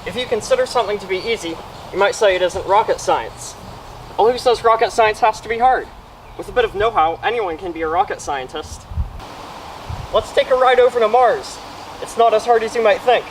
If you consider something to be easy, you might say it isn't rocket science. Well, who says rocket science has to be hard? With a bit of know-how, anyone can be a rocket scientist. Let's take a ride over to Mars. It's not as hard as you might think.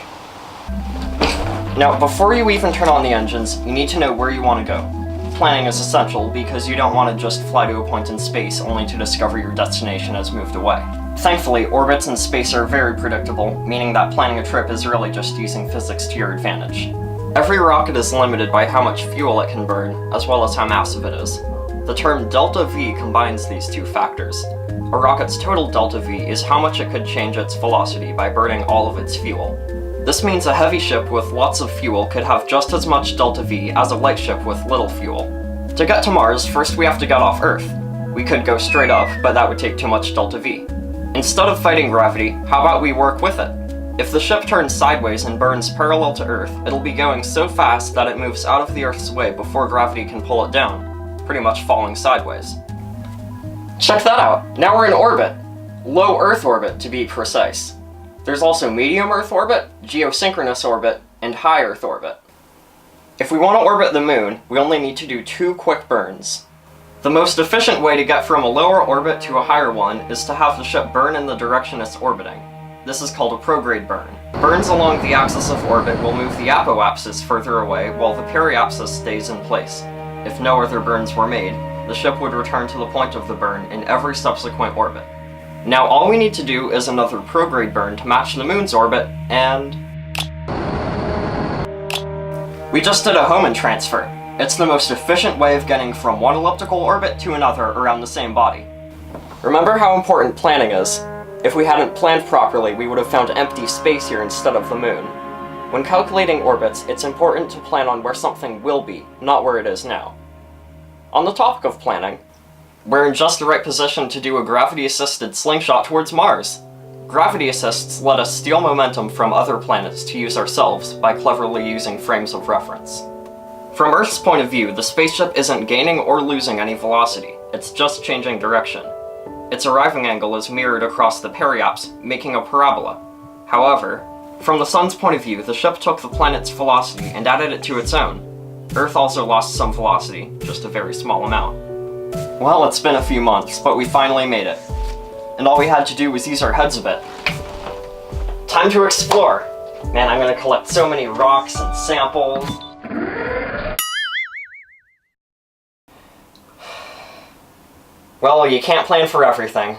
Now, before you even turn on the engines, you need to know where you want to go. Planning is essential because you don't want to just fly to a point in space only to discover your destination has moved away. Thankfully, orbits in space are very predictable, meaning that planning a trip is really just using physics to your advantage. Every rocket is limited by how much fuel it can burn, as well as how massive it is. The term delta V combines these two factors. A rocket's total delta V is how much it could change its velocity by burning all of its fuel. This means a heavy ship with lots of fuel could have just as much delta V as a light ship with little fuel. To get to Mars, first we have to get off Earth. We could go straight up, but that would take too much delta V. Instead of fighting gravity, how about we work with it? If the ship turns sideways and burns parallel to Earth, it'll be going so fast that it moves out of the Earth's way before gravity can pull it down, pretty much falling sideways. Check that out! Now we're in orbit! Low Earth orbit, to be precise. There's also medium Earth orbit, geosynchronous orbit, and high Earth orbit. If we want to orbit the moon, we only need to do 2 quick burns. The most efficient way to get from a lower orbit to a higher one is to have the ship burn in the direction it's orbiting. This is called a prograde burn. Burns along the axis of orbit will move the apoapsis further away while the periapsis stays in place. If no other burns were made, the ship would return to the point of the burn in every subsequent orbit. Now all we need to do is another prograde burn to match the moon's orbit, and we just did a Hohmann transfer. It's the most efficient way of getting from one elliptical orbit to another around the same body. Remember how important planning is? If we hadn't planned properly, we would have found empty space here instead of the moon. When calculating orbits, it's important to plan on where something will be, not where it is now. On the topic of planning, we're in just the right position to do a gravity-assisted slingshot towards Mars. Gravity assists let us steal momentum from other planets to use ourselves by cleverly using frames of reference. From Earth's point of view, the spaceship isn't gaining or losing any velocity, it's just changing direction. Its arriving angle is mirrored across the periaps, making a parabola. However, from the Sun's point of view, the ship took the planet's velocity and added it to its own. Earth also lost some velocity, just a very small amount. Well, it's been a few months, but we finally made it. And all we had to do was use our heads a bit. Time to explore! Man, I'm gonna collect so many rocks and samples. Well, you can't plan for everything.